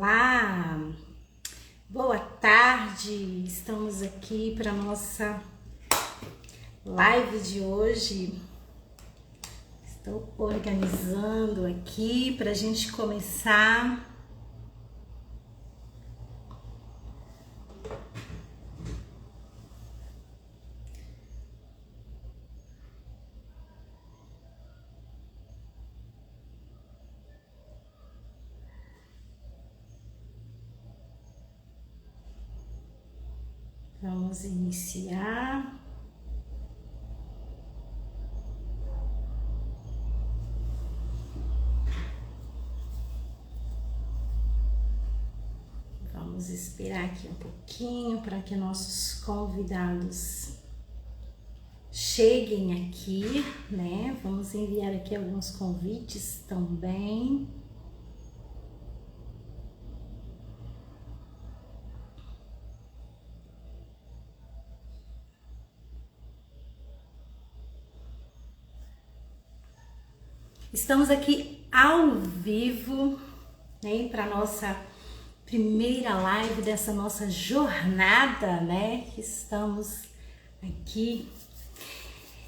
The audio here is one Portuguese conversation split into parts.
Olá, boa tarde, estamos aqui para nossa live de hoje. Estou organizando aqui para a gente começar. Vamos iniciar. Vamos esperar aqui um pouquinho para que nossos convidados cheguem aqui, né? Vamos enviar aqui alguns convites também. Estamos aqui ao vivo, né, para nossa primeira live dessa nossa jornada, né? Estamos aqui,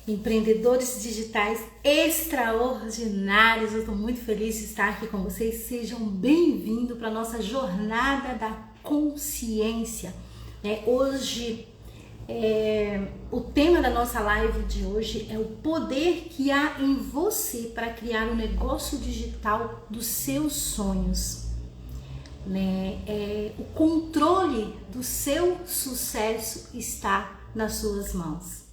empreendedores digitais extraordinários. Eu estou muito feliz de estar aqui com vocês. Sejam bem-vindos para nossa jornada da consciência, né? Hoje o tema da nossa live de hoje é o poder que há em você para criar um negócio digital dos seus sonhos, né? O controle do seu sucesso está nas suas mãos.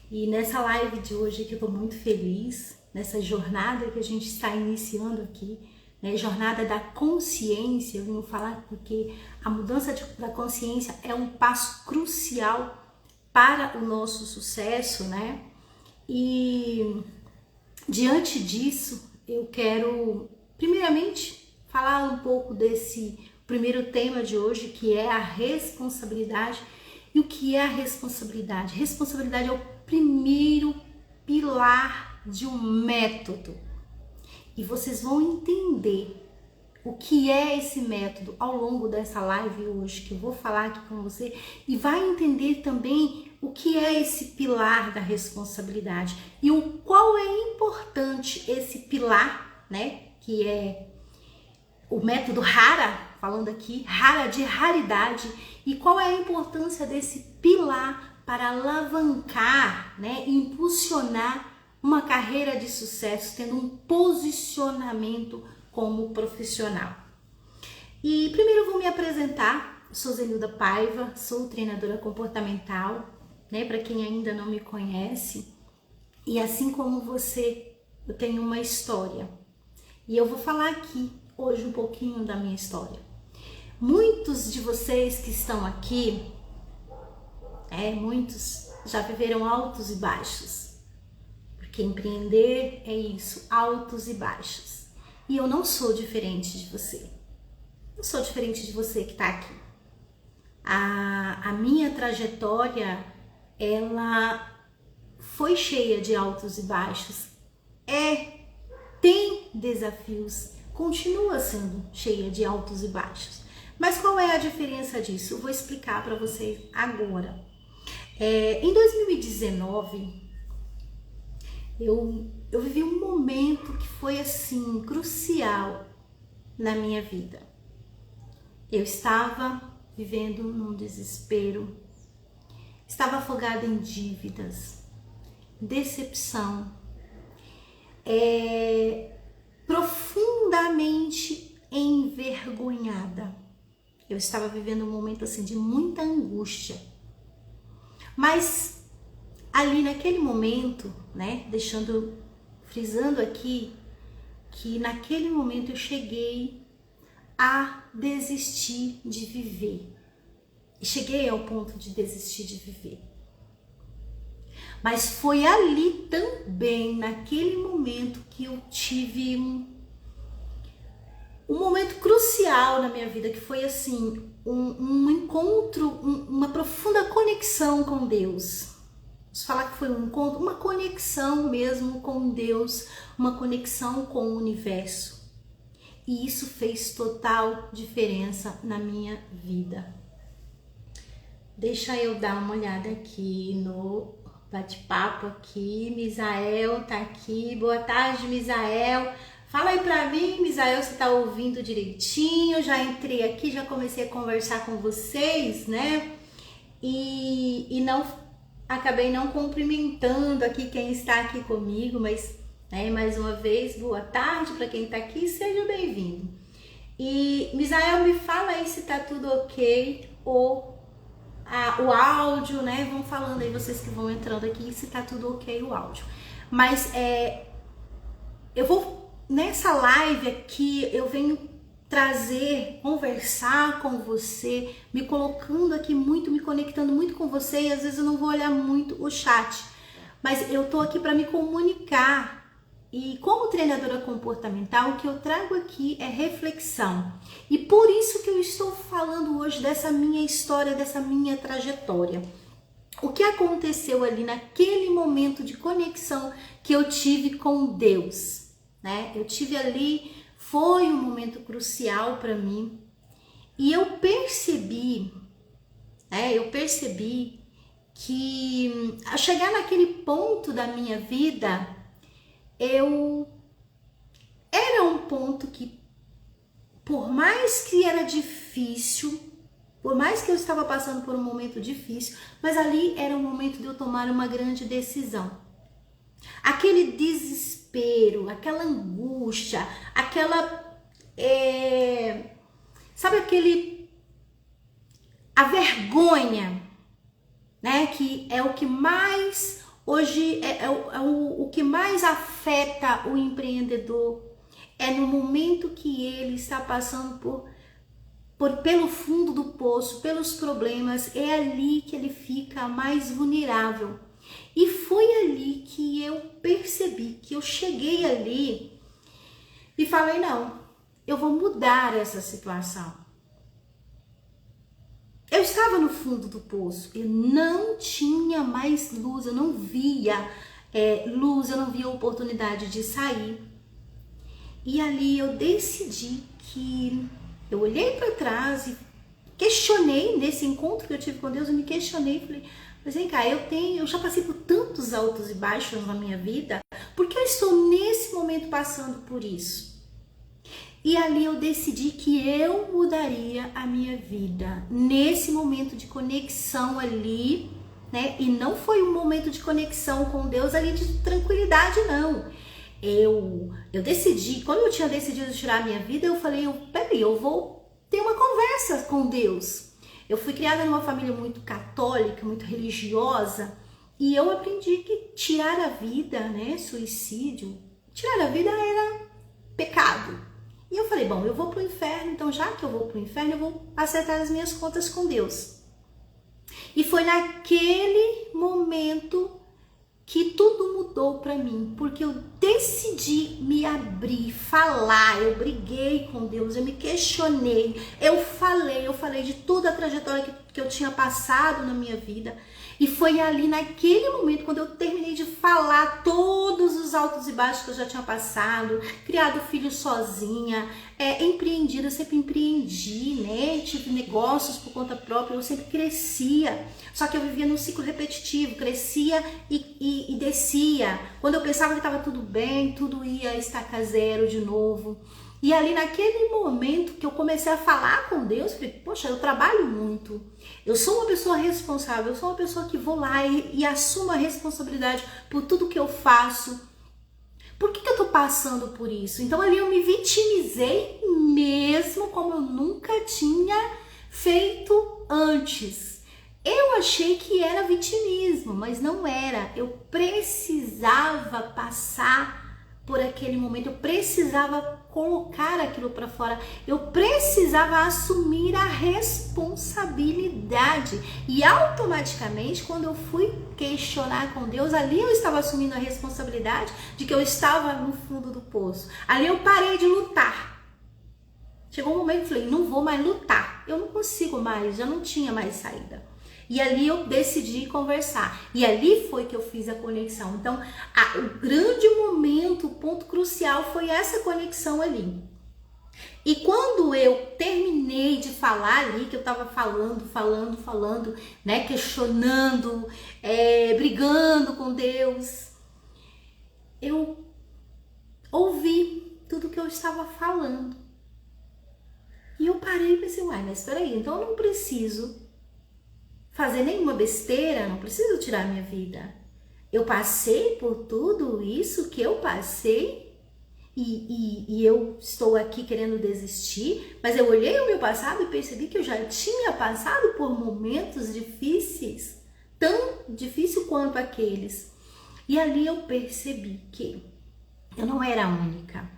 E nessa live de hoje que eu estou muito feliz, nessa jornada que a gente está iniciando aqui, né? Jornada da consciência, eu vim falar porque a mudança da consciência é um passo crucial para o nosso sucesso, né? E diante disso, eu quero primeiramente falar um pouco desse primeiro tema de hoje, que é a responsabilidade. E o que é a responsabilidade? Responsabilidade é o primeiro pilar de um método. E vocês vão entender o que é esse método ao longo dessa live hoje, que eu vou falar aqui com você, e vai entender também o que é esse pilar da responsabilidade e o qual é importante esse pilar, né, que é o método RARA, falando aqui, RARA de raridade, e qual é a importância desse pilar para alavancar, né, impulsionar uma carreira de sucesso, tendo um posicionamento como profissional. E primeiro eu vou me apresentar. Sou Zenilda Paiva, sou treinadora comportamental, né, para quem ainda não me conhece. E assim como você, eu tenho uma história. E eu vou falar aqui hoje um pouquinho da minha história. Muitos de vocês que estão aqui, muitos já viveram altos e baixos. Porque empreender é isso, altos e baixos. E eu não sou diferente de você. Não sou diferente de você que está aqui. A minha trajetória, ela foi cheia de altos e baixos. Tem desafios, continua sendo cheia de altos e baixos. Mas qual é a diferença disso? Eu vou explicar para vocês agora. Em 2019, eu vivi um momento que foi assim crucial na minha vida. Eu estava vivendo num desespero, estava afogada em dívidas, decepção, profundamente envergonhada. Eu estava vivendo um momento assim de muita angústia. Mas ali naquele momento, né, frisando aqui, que naquele momento eu cheguei a desistir de viver. E cheguei ao ponto de desistir de viver. Mas foi ali também, naquele momento, que eu tive um momento crucial na minha vida, que foi assim, um encontro, uma profunda conexão com Deus. Vamos falar que foi um encontro, uma conexão mesmo com Deus, uma conexão com o universo. E isso fez total diferença na minha vida. Deixa eu dar uma olhada aqui no bate-papo aqui. Misael tá aqui. Boa tarde, Misael. Fala aí pra mim, Misael, se tá ouvindo direitinho. Já entrei aqui, já comecei a conversar com vocês, né? E não acabei não cumprimentando aqui quem está aqui comigo, mas mais uma vez, boa tarde para quem está aqui, seja bem-vindo. E Misael, me fala aí se tá tudo ok, ou o áudio, né? Vão falando aí, vocês que vão entrando aqui, se tá tudo ok o áudio. Mas eu vou, nessa live aqui, eu venho trazer, conversar com você, me colocando aqui muito, me conectando muito com você, e às vezes eu não vou olhar muito o chat, mas eu tô aqui para me comunicar. E como treinadora comportamental, o que eu trago aqui é reflexão. E por isso que eu estou falando hoje dessa minha história, dessa minha trajetória. O que aconteceu ali naquele momento de conexão que eu tive com Deus, né? Eu tive ali, foi um momento crucial para mim. E eu percebi que ao chegar naquele ponto da minha vida, era um ponto que, por mais que era difícil, por mais que eu estava passando por um momento difícil, mas ali era um momento de eu tomar uma grande decisão. Aquele desespero, aquela angústia, a vergonha, né, que é o que mais hoje o que mais afeta o empreendedor, é no momento que ele está passando pelo fundo do poço, pelos problemas, é ali que ele fica mais vulnerável. E foi ali que eu percebi, que eu cheguei ali e falei, não, eu vou mudar essa situação. Eu estava no fundo do poço, eu não tinha mais luz, eu não via luz, eu não via oportunidade de sair. E ali eu decidi que eu olhei para trás e questionei, nesse encontro que eu tive com Deus, eu me questionei e falei, mas vem cá, eu já passei por tantos altos e baixos na minha vida, por que eu estou nesse momento passando por isso? E ali eu decidi que eu mudaria a minha vida, nesse momento de conexão ali, né? E não foi um momento de conexão com Deus ali de tranquilidade, não. Eu decidi, quando eu tinha decidido tirar a minha vida, eu falei, peraí, eu vou ter uma conversa com Deus. Eu fui criada numa família muito católica, muito religiosa, e eu aprendi que tirar a vida, né, suicídio, tirar a vida era pecado. E eu falei, bom, eu vou pro inferno, então já que eu vou pro inferno, eu vou acertar as minhas contas com Deus. E foi naquele momento que tudo mudou para mim, porque eu decidi me abrir, falar, eu briguei com Deus, eu me questionei, eu falei de toda a trajetória que eu tinha passado na minha vida. E foi ali naquele momento, quando eu terminei de falar todos os altos e baixos que eu já tinha passado, criado filho sozinha, empreendido, eu sempre empreendi, né? Tive negócios por conta própria, eu sempre crescia. Só que eu vivia num ciclo repetitivo, crescia e descia. Quando eu pensava que estava tudo bem, tudo ia estacar zero de novo. E ali naquele momento que eu comecei a falar com Deus, falei, poxa, eu trabalho muito, eu sou uma pessoa responsável, eu sou uma pessoa que vou lá e assumo a responsabilidade por tudo que eu faço. Por que eu tô passando por isso? Então ali eu me vitimizei mesmo como eu nunca tinha feito antes. Eu achei que era vitimismo, mas não era. Eu precisava passar por aquele momento, eu precisava colocar aquilo para fora, eu precisava assumir a responsabilidade. E automaticamente, quando eu fui questionar com Deus, ali eu estava assumindo a responsabilidade de que eu estava no fundo do poço. Ali eu parei de lutar. Chegou um momento que eu falei, não vou mais lutar, eu não consigo mais, já não tinha mais saída. E ali eu decidi conversar. E ali foi que eu fiz a conexão. Então, o grande momento, o ponto crucial foi essa conexão ali. E quando eu terminei de falar ali, que eu tava falando, né, questionando, brigando com Deus, eu ouvi tudo que eu estava falando. E eu parei e pensei, uai, mas peraí, então eu não preciso fazer nenhuma besteira, não preciso tirar minha vida. Eu passei por tudo isso que eu passei e eu estou aqui querendo desistir, mas eu olhei o meu passado e percebi que eu já tinha passado por momentos difíceis, tão difícil quanto aqueles. E ali eu percebi que eu não era a única.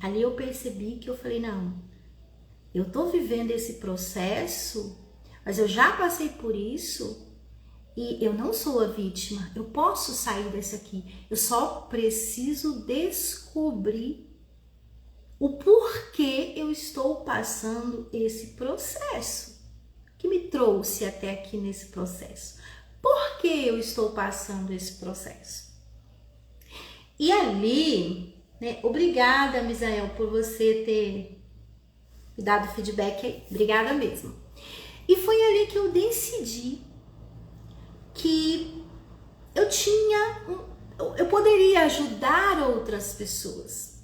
Ali eu percebi que eu falei, não, eu tô vivendo esse processo, mas eu já passei por isso e eu não sou a vítima, eu posso sair desse aqui, eu só preciso descobrir o porquê eu estou passando esse processo, que me trouxe até aqui nesse processo. Por que eu estou passando esse processo? E ali, né, obrigada, Misael, por você ter me dado feedback aí, obrigada mesmo. E foi ali que eu decidi que eu poderia ajudar outras pessoas.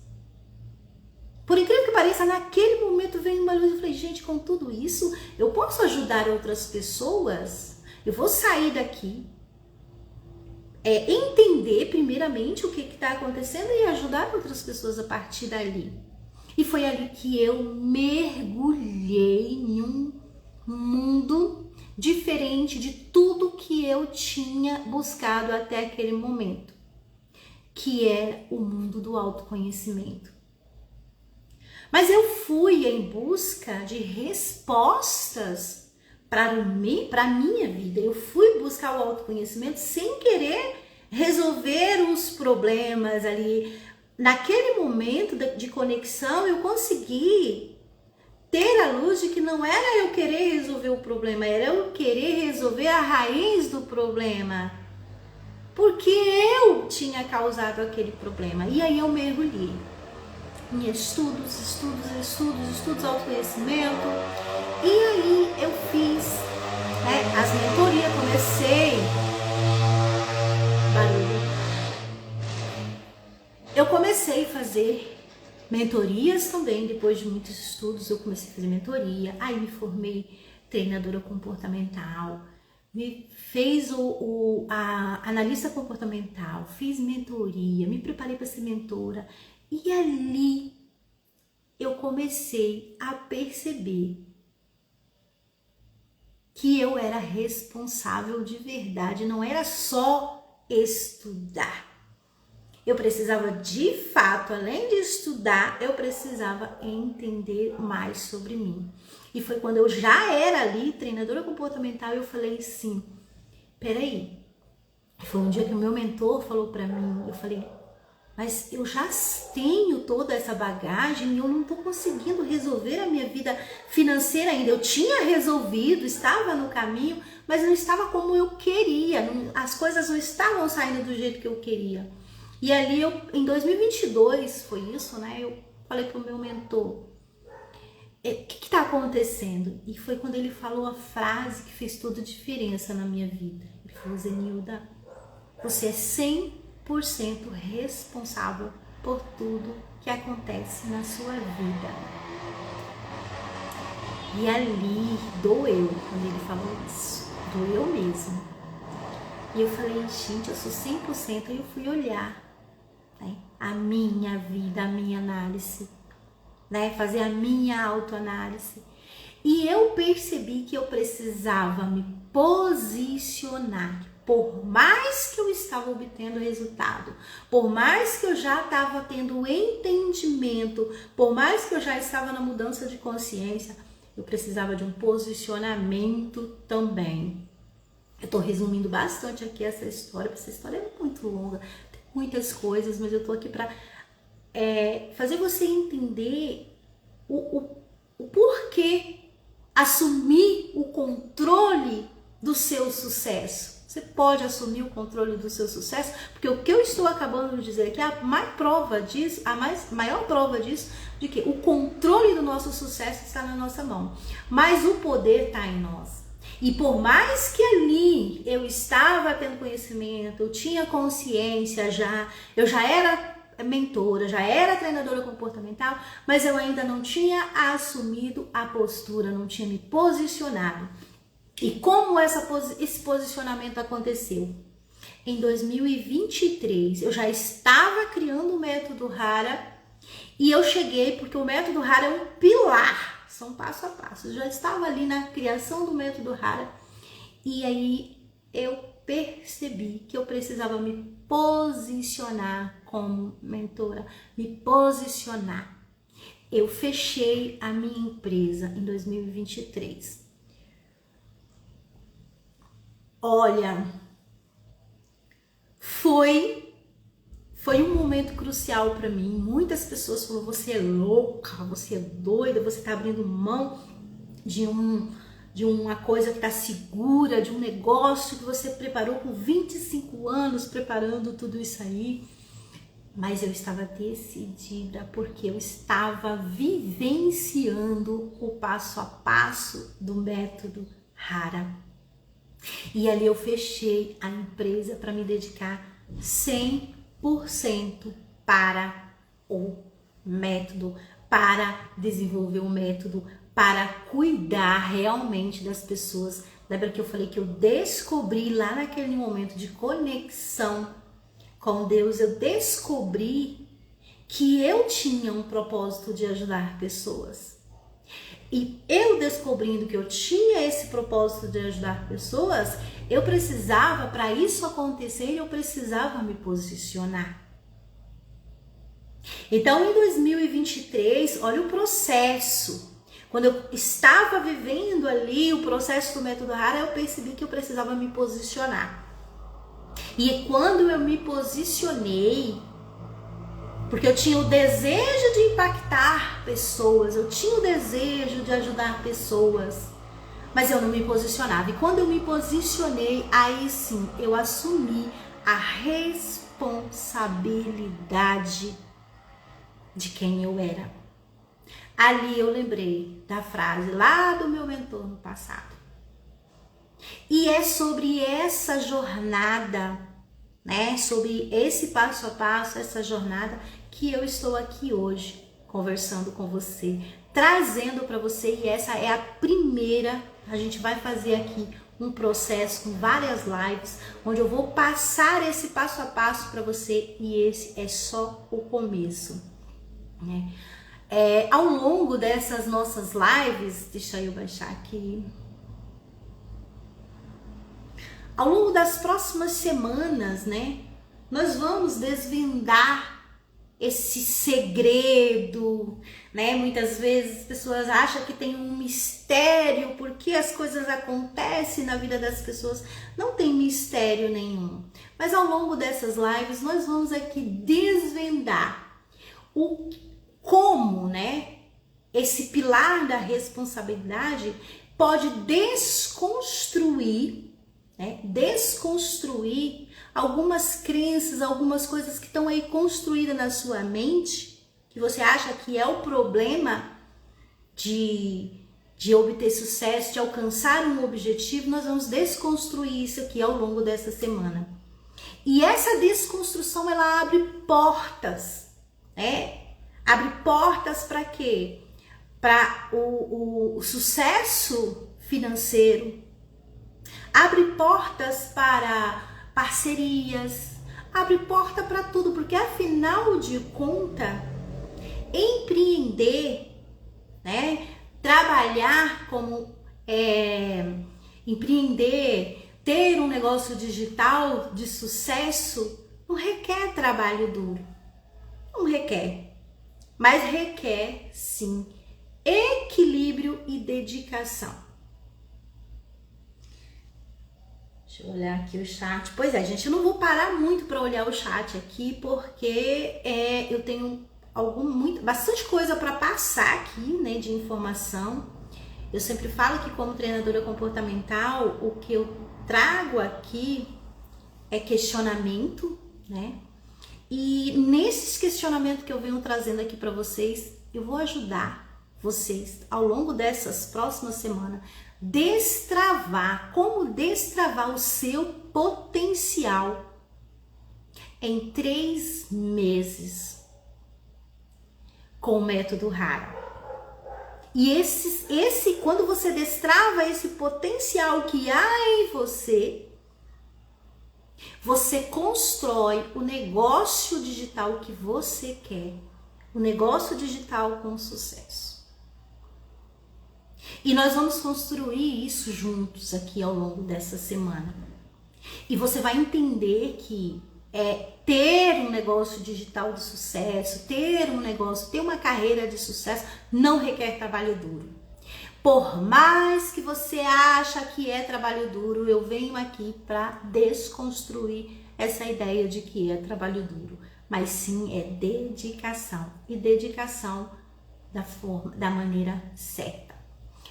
Por incrível que pareça, naquele momento veio uma luz e eu falei, gente, com tudo isso, eu posso ajudar outras pessoas? Eu vou sair daqui, entender primeiramente o que está acontecendo e ajudar outras pessoas a partir dali. E foi ali que eu mergulhei em um mundo diferente de tudo que eu tinha buscado até aquele momento, que é o mundo do autoconhecimento. Mas eu fui em busca de respostas para a minha vida. Eu fui buscar o autoconhecimento sem querer resolver os problemas ali. Naquele momento de conexão, eu consegui ter a luz de que não era eu querer resolver o problema, era eu querer resolver a raiz do problema. Porque eu tinha causado aquele problema. E aí eu mergulhei em estudos, autoconhecimento. E aí eu fiz as mentorias, eu comecei a fazer mentorias também. Depois de muitos estudos eu comecei a fazer mentoria, aí me formei treinadora comportamental, me fez a analista comportamental, fiz mentoria, me preparei para ser mentora. E ali eu comecei a perceber que eu era responsável de verdade, não era só estudar. Eu precisava de fato, além de estudar, eu precisava entender mais sobre mim. E foi quando eu já era ali treinadora comportamental, eu falei assim, peraí. Foi um dia que o meu mentor falou para mim, eu falei, mas eu já tenho toda essa bagagem e eu não estou conseguindo resolver a minha vida financeira ainda. Eu tinha resolvido, estava no caminho, mas não estava como eu queria. As coisas não estavam saindo do jeito que eu queria. E ali, em 2022, foi isso, né? Eu falei pro meu mentor, o que está acontecendo? E foi quando ele falou a frase que fez toda a diferença na minha vida. Ele falou, Zenilda, você é 100% responsável por tudo que acontece na sua vida. E ali doeu quando ele falou isso, doeu mesmo. E eu falei, gente, eu sou 100%. E eu fui olhar a minha vida, a minha análise, fazer a minha autoanálise. E eu percebi que eu precisava me posicionar. Por mais que eu estava obtendo resultado, por mais que eu já estava tendo entendimento, por mais que eu já estava na mudança de consciência, eu precisava de um posicionamento também. Eu estou resumindo bastante aqui essa história, porque essa história é muito longa, tem muitas coisas, mas eu estou aqui para fazer você entender o porquê assumir o controle do seu sucesso. Você pode assumir o controle do seu sucesso, porque o que eu estou acabando de dizer aqui é a maior prova disso, maior prova disso, de que o controle do nosso sucesso está na nossa mão, mas o poder está em nós. E por mais que ali eu estava tendo conhecimento, eu tinha consciência eu já era mentora, já era treinadora comportamental, mas eu ainda não tinha assumido a postura, não tinha me posicionado. E como esse posicionamento aconteceu? Em 2023, eu já estava criando o método Hara e eu cheguei, porque o método Hara é um pilar, são passo a passo. Eu já estava ali na criação do método Hara e aí eu percebi que eu precisava me posicionar como mentora, me posicionar. Eu fechei a minha empresa em 2023. Olha, foi um momento crucial para mim. Muitas pessoas falaram: você é louca, você é doida, você está abrindo mão de uma coisa que está segura, de um negócio que você preparou com 25 anos, preparando tudo isso aí. Mas eu estava decidida, porque eu estava vivenciando o passo a passo do método Hara. E ali eu fechei a empresa para me dedicar 100% para o método, para desenvolver o método, para cuidar realmente das pessoas. Lembra que eu falei que eu descobri lá naquele momento de conexão com Deus, eu descobri que eu tinha um propósito de ajudar pessoas. E eu descobrindo que eu tinha esse propósito de ajudar pessoas, eu precisava, para isso acontecer, eu precisava me posicionar. Então, em 2023, olha o processo. Quando eu estava vivendo ali o processo do método Hara, eu percebi que eu precisava me posicionar. E quando eu me posicionei, porque eu tinha o desejo de impactar pessoas, eu tinha o desejo de ajudar pessoas, mas eu não me posicionava. E quando eu me posicionei, aí sim, eu assumi a responsabilidade de quem eu era. Ali eu lembrei da frase lá do meu mentor no passado. E é sobre essa jornada, né? Sobre esse passo a passo, essa jornada que eu estou aqui hoje conversando com você, trazendo para você. E essa é a primeira. A gente vai fazer aqui um processo com várias lives, onde eu vou passar esse passo a passo para você, e esse é só o começo, né? Ao longo dessas nossas lives, deixa eu baixar aqui. Ao longo das próximas semanas, né, nós vamos desvendar esse segredo, né? Muitas vezes as pessoas acham que tem um mistério, porque as coisas acontecem na vida das pessoas. Não tem mistério nenhum. Mas ao longo dessas lives nós vamos aqui desvendar como, né, esse pilar da responsabilidade pode desconstruir, né, algumas crenças, algumas coisas que estão aí construídas na sua mente, que você acha que é o problema de obter sucesso, de alcançar um objetivo. Nós vamos desconstruir isso aqui ao longo dessa semana. E essa desconstrução, ela abre portas, né? Abre portas para quê? Para o sucesso financeiro. Abre portas para parcerias. Abre porta para tudo, porque afinal de contas, empreender, né? Trabalhar como empreender, ter um negócio digital de sucesso, não requer trabalho duro. Não requer. Mas requer, sim, equilíbrio e dedicação. Deixa eu olhar aqui o chat. Pois é, gente, eu não vou parar muito para olhar o chat aqui, porque eu tenho bastante coisa para passar aqui, né, de informação. Eu sempre falo que como treinadora comportamental, o que eu trago aqui é questionamento, né? E nesses questionamentos que eu venho trazendo aqui para vocês, eu vou ajudar vocês ao longo dessas próximas semanas como destravar o seu potencial em 3 meses com o método Hara. E quando você destrava esse potencial que há em você, você constrói o negócio digital que você quer, o negócio digital com sucesso. E nós vamos construir isso juntos aqui ao longo dessa semana. E você vai entender que ter um negócio digital de sucesso, ter uma carreira de sucesso, não requer trabalho duro. Por mais que você acha que é trabalho duro, eu venho aqui para desconstruir essa ideia de que é trabalho duro. Mas sim, é dedicação. E dedicação da maneira certa.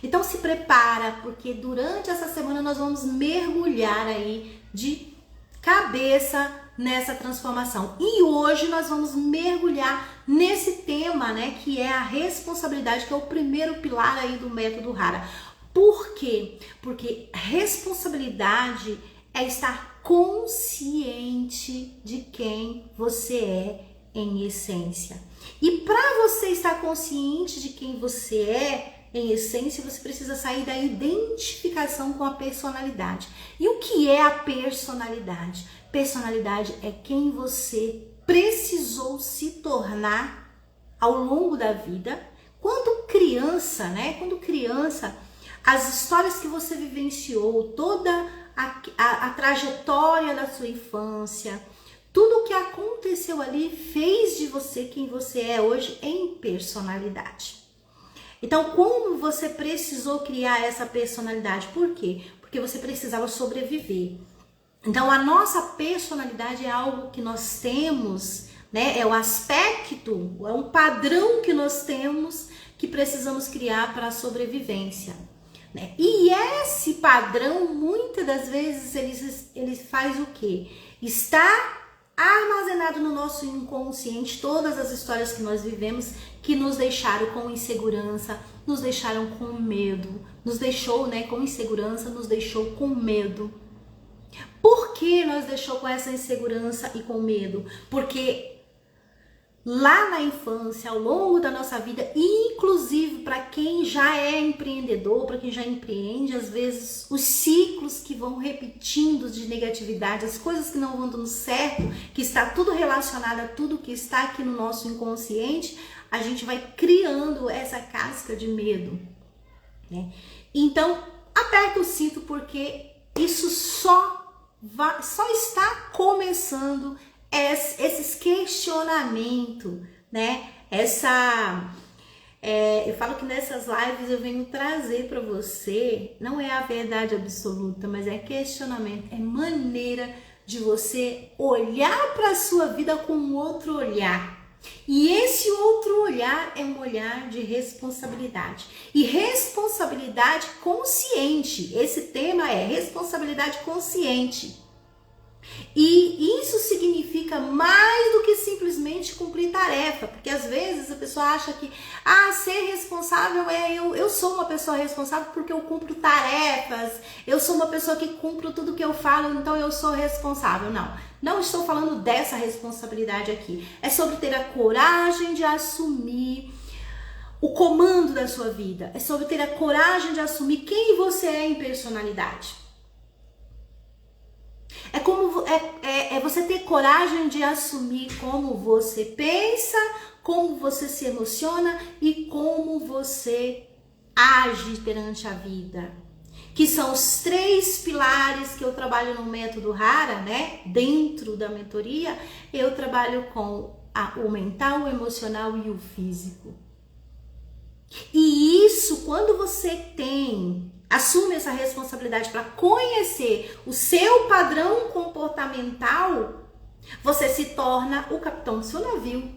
Então se prepara, porque durante essa semana nós vamos mergulhar aí de cabeça nessa transformação. E hoje nós vamos mergulhar nesse tema, né, que é a responsabilidade, que é o primeiro pilar aí do método Hara. Por quê? Porque responsabilidade é estar consciente de quem você é em essência. E para você estar consciente de quem você é em essência, você precisa sair da identificação com a personalidade. E o que é a personalidade? Personalidade é quem você precisou se tornar ao longo da vida. Quando criança, né? Quando criança, as histórias que você vivenciou, toda a trajetória da sua infância, tudo o que aconteceu ali fez de você quem você é hoje em personalidade. Então, como você precisou criar essa personalidade? Por quê? Porque você precisava sobreviver. Então, a nossa personalidade é algo que nós temos, né? É um aspecto, é um padrão que nós temos que precisamos criar para a sobrevivência, né? E esse padrão, muitas das vezes, ele faz o quê? Está armazenado no nosso inconsciente todas as histórias que nós vivemos que nos deixaram com insegurança, nos deixaram com medo, nos deixou, né, com insegurança, nos deixou com medo. Por que nos deixou com essa insegurança e com medo? Porque lá na infância, ao longo da nossa vida, inclusive para quem já é empreendedor, para quem já empreende, às vezes os ciclos que vão repetindo de negatividade, as coisas que não vão dando certo, que está tudo relacionado a tudo que está aqui no nosso inconsciente, a gente vai criando essa casca de medo, né? Então, aperta o cinto, porque isso só está começando esses questionamentos, né? Eu falo que nessas lives eu venho trazer para você, não é a verdade absoluta, mas é questionamento, é maneira de você olhar para a sua vida com um outro olhar. E esse outro olhar é um olhar de responsabilidade. E responsabilidade consciente. Esse tema é responsabilidade consciente. E isso significa mais do que simplesmente cumprir tarefa, porque às vezes a pessoa acha que ser responsável eu sou uma pessoa responsável porque eu cumpro tarefas, eu sou uma pessoa que cumpro tudo que eu falo, então eu sou responsável. Não estou falando dessa responsabilidade aqui. É sobre ter a coragem de assumir o comando da sua vida, é sobre ter a coragem de assumir quem você é em personalidade. É você ter coragem de assumir como você pensa, como você se emociona e como você age perante a vida. Que são os 3 pilares que eu trabalho no método Hara, né? Dentro da mentoria, eu trabalho com o mental, o emocional e o físico. E isso, quando você assume essa responsabilidade para conhecer o seu padrão comportamental, você se torna o capitão do seu navio.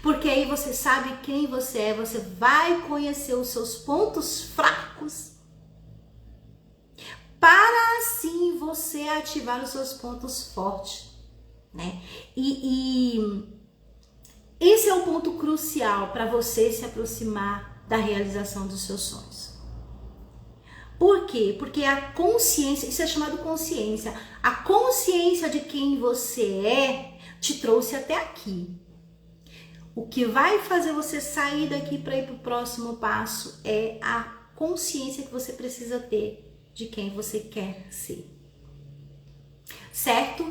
Porque aí você sabe quem você é, você vai conhecer os seus pontos fracos. para assim você ativar os seus pontos fortes, né? E esse é o ponto crucial para você se aproximar da realização dos seus sonhos. Por quê? Porque a consciência, isso é chamado consciência, a consciência de quem você é te trouxe até aqui. O que vai fazer você sair daqui para ir para o próximo passo é a consciência que você precisa ter de quem você quer ser. Certo?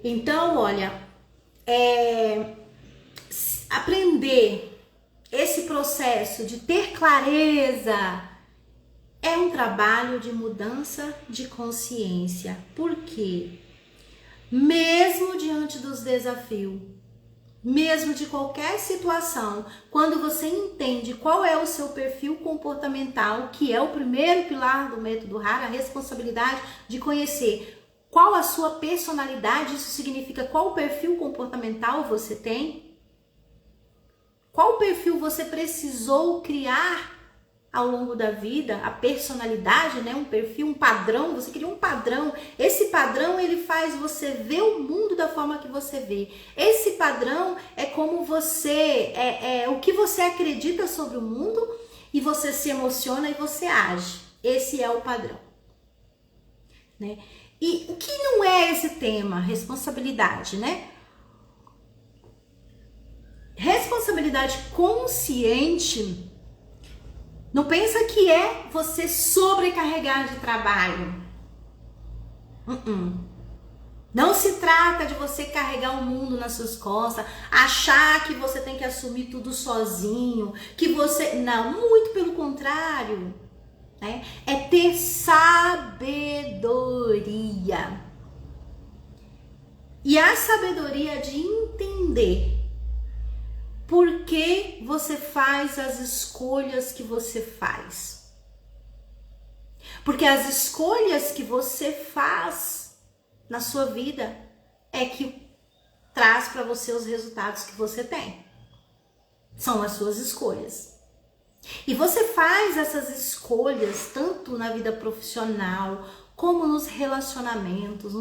Então, olha, aprender esse processo de ter clareza é um trabalho de mudança de consciência. Por quê? Mesmo diante dos desafios, mesmo de qualquer situação, quando você entende qual é o seu perfil comportamental, que é o primeiro pilar do método RAR, a responsabilidade de conhecer qual a sua personalidade, isso significa qual perfil comportamental você tem, qual perfil você precisou criar ao longo da vida, a personalidade, né? Um perfil, um padrão, você cria um padrão. Esse padrão, ele faz você ver o mundo da forma que você vê. Esse padrão é como você, o que você acredita sobre o mundo e você se emociona e você age. Esse é o padrão, né? E o que não é esse tema? Responsabilidade, né? Responsabilidade consciente, não pensa que é você sobrecarregar de trabalho. Não se trata de você carregar o mundo nas suas costas, achar que você tem que assumir tudo sozinho, que você... Não, muito pelo contrário, né? É ter sabedoria. E a sabedoria de entender por que você faz as escolhas que você faz. Porque as escolhas que você faz na sua vida é que traz para você os resultados que você tem. São as suas escolhas. E você faz essas escolhas tanto na vida profissional, como nos relacionamentos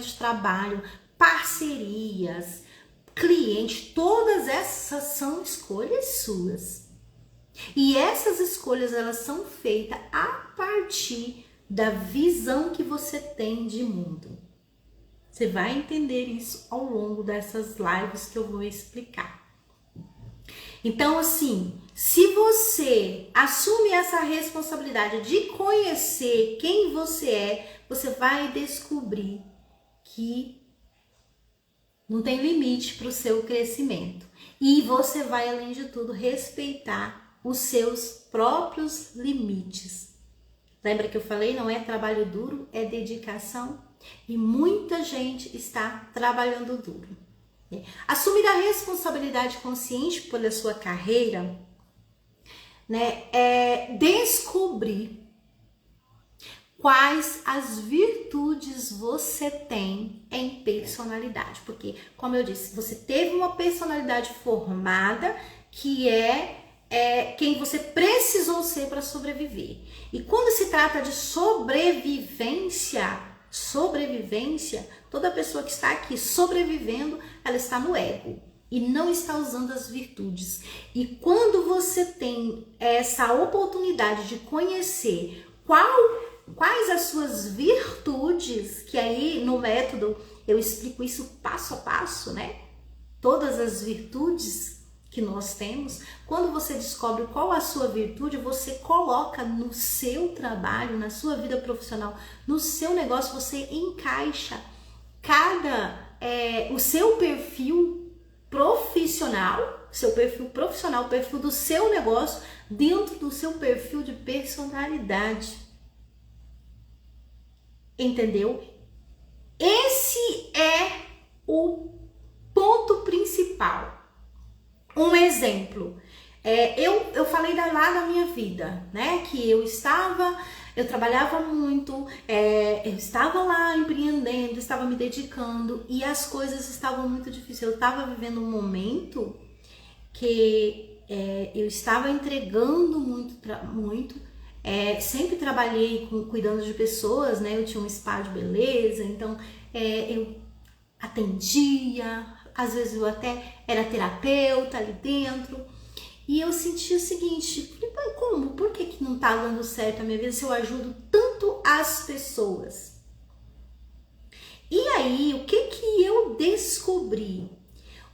de trabalho, parcerias, cliente, todas essas são escolhas suas. E essas escolhas, elas são feitas a partir da visão que você tem de mundo. Você vai entender isso ao longo dessas lives que eu vou explicar. Então, assim, se você assume essa responsabilidade de conhecer quem você é, você vai descobrir que não tem limite para o seu crescimento. E você vai, além de tudo, respeitar os seus próprios limites. Lembra que eu falei? Não é trabalho duro, é dedicação. E muita gente está trabalhando duro. Assumir a responsabilidade consciente pela sua carreira, né, é descobrir quais as virtudes você tem em personalidade. Porque, como eu disse, você teve uma personalidade formada que é quem você precisou ser para sobreviver. E quando se trata de sobrevivência, toda pessoa que está aqui sobrevivendo, ela está no ego e não está usando as virtudes. E quando você tem essa oportunidade de conhecer quais as suas virtudes, que aí no método eu explico isso passo a passo, né? Todas as virtudes que nós temos. Quando você descobre qual a sua virtude, você coloca no seu trabalho, na sua vida profissional, no seu negócio, você encaixa o seu perfil profissional, o perfil do seu negócio dentro do seu perfil de personalidade. Entendeu? Esse é o ponto principal. Um exemplo, eu falei lá da minha vida, né? Que eu trabalhava muito, eu estava lá empreendendo, estava me dedicando e as coisas estavam muito difíceis. Eu estava vivendo um momento que eu estava entregando muito, Sempre trabalhei cuidando de pessoas, né? Eu tinha um spa de beleza, então eu atendia, às vezes eu até era terapeuta ali dentro. E eu senti o seguinte, falei, como? Por que não tá dando certo a minha vida se eu ajudo tanto as pessoas? E aí, o que eu descobri?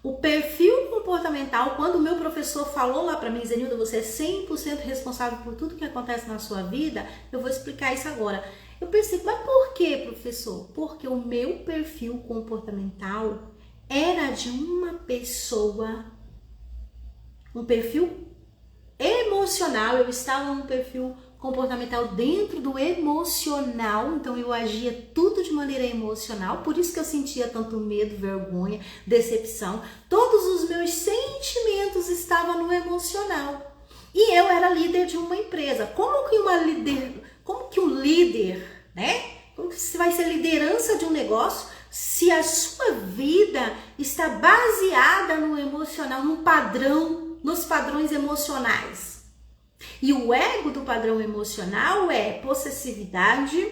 O perfil comportamental, quando o meu professor falou lá para mim, Zenilda, você é 100% responsável por tudo que acontece na sua vida, eu vou explicar isso agora. Eu pensei, mas por que, professor? Porque o meu perfil comportamental era de uma pessoa, um perfil emocional, eu estava num perfil comportamental dentro do emocional, então eu agia tudo de maneira emocional, por isso que eu sentia tanto medo, vergonha, decepção, todos os meus sentimentos estavam no emocional. E eu era líder de uma empresa. Como que um líder, né? Como que você vai ser liderança de um negócio se a sua vida está baseada no emocional, num padrão, nos padrões emocionais? E o ego do padrão emocional é possessividade,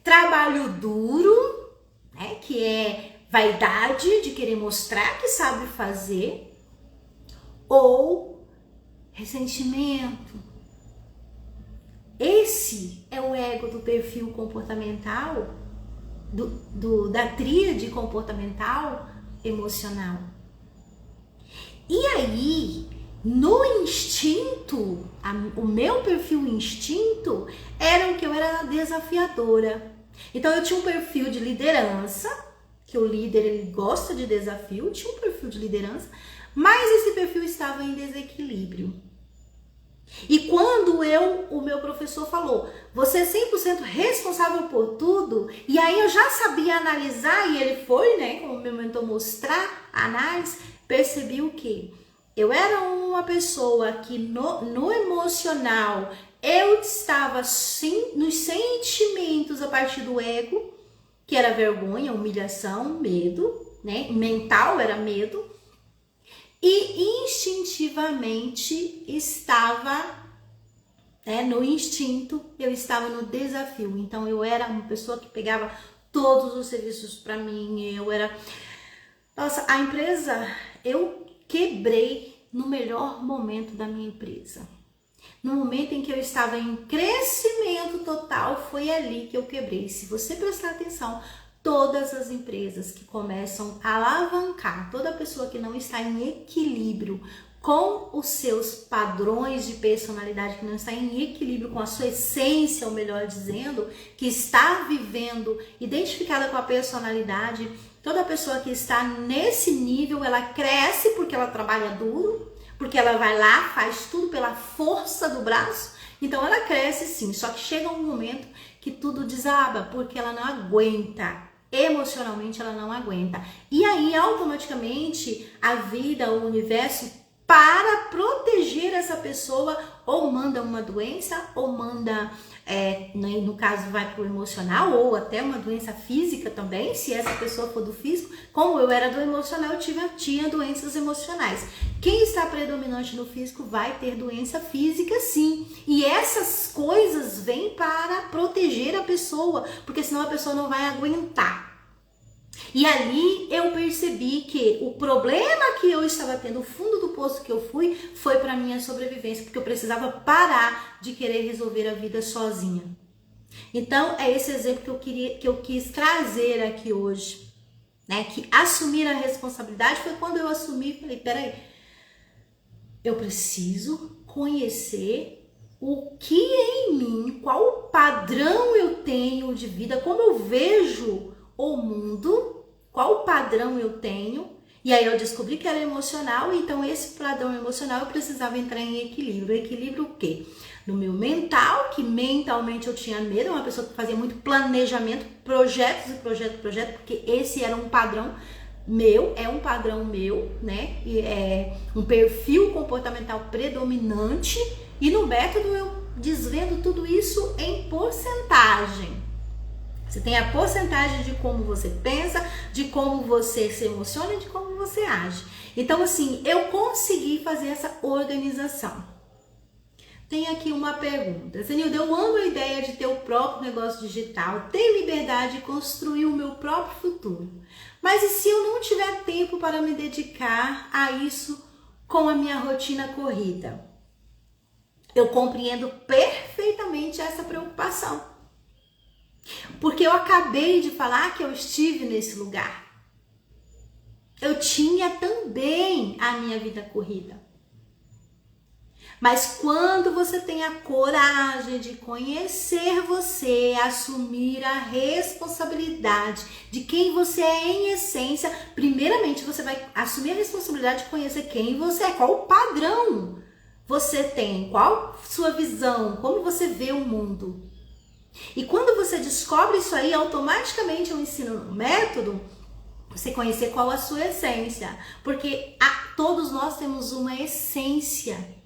trabalho duro, né, que é vaidade de querer mostrar que sabe fazer, ou ressentimento. Esse é o ego do perfil comportamental, da tríade comportamental emocional. E aí, no instinto, o meu perfil instinto era que eu era desafiadora. Então eu tinha um perfil de liderança, que o líder ele gosta de desafio, eu tinha um perfil de liderança, mas esse perfil estava em desequilíbrio. E quando o meu professor falou, você é 100% responsável por tudo, e aí eu já sabia analisar, e ele foi, né, como me tentou mostrar a análise, percebi o quê? Eu era uma pessoa que no emocional, eu estava sim, nos sentimentos a partir do ego, que era vergonha, humilhação, medo, né? Mental era medo. E instintivamente estava, no instinto, eu estava no desafio. Então eu era uma pessoa que pegava todos os serviços para mim. Nossa, a empresa, eu quebrei no melhor momento da minha empresa. No momento em que eu estava em crescimento total, foi ali que eu quebrei. Se você prestar atenção, todas as empresas que começam a alavancar, toda pessoa que não está em equilíbrio com os seus padrões de personalidade, que não está em equilíbrio com a sua essência, ou melhor dizendo, que está vivendo identificada com a personalidade, toda pessoa que está nesse nível, ela cresce porque ela trabalha duro, porque ela vai lá, faz tudo pela força do braço, então ela cresce sim, só que chega um momento que tudo desaba, porque ela não aguenta. Emocionalmente ela não aguenta. E aí automaticamente a vida, o universo, para proteger essa pessoa, ou manda uma doença, ou manda, no caso vai para o emocional, ou até uma doença física também, se essa pessoa for do físico. Como eu era do emocional, eu tinha doenças emocionais. Quem está predominante no físico vai ter doença física sim. E essas coisas vêm para proteger a pessoa, porque senão a pessoa não vai aguentar. E ali eu percebi que o problema que eu estava tendo, o fundo do poço que eu fui, foi para minha sobrevivência, porque eu precisava parar de querer resolver a vida sozinha. Então é esse exemplo que eu quis trazer aqui hoje, né? Que assumir a responsabilidade foi quando eu assumi, falei, peraí, eu preciso conhecer o que é em mim, qual padrão eu tenho de vida, como eu vejo o mundo, qual padrão eu tenho. E aí eu descobri que era emocional, então esse padrão emocional eu precisava entrar em equilíbrio. Equilíbrio o quê? No meu mental, que mentalmente eu tinha medo, uma pessoa que fazia muito planejamento, projetos, porque esse era um padrão meu, é um padrão meu, né? E é um perfil comportamental predominante. E no método eu desvendo tudo isso em porcentagem. Você tem a porcentagem de como você pensa, de como você se emociona e de como você age. Então, assim, eu consegui fazer essa organização. tem aqui uma pergunta. Zenilda, eu amo a ideia de ter o próprio negócio digital, ter liberdade de construir o meu próprio futuro. Mas e se eu não tiver tempo para me dedicar a isso com a minha rotina corrida? Eu compreendo perfeitamente essa preocupação. Porque eu acabei de falar que eu estive nesse lugar. Eu tinha também a minha vida corrida. Mas quando você tem a coragem de conhecer você, assumir a responsabilidade de quem você é em essência, primeiramente você vai assumir a responsabilidade de conhecer quem você é, qual o padrão você tem, qual sua visão, como você vê o mundo. E quando você descobre isso aí, automaticamente eu ensino um método, você conhecer qual a sua essência. Porque todos nós temos uma essência.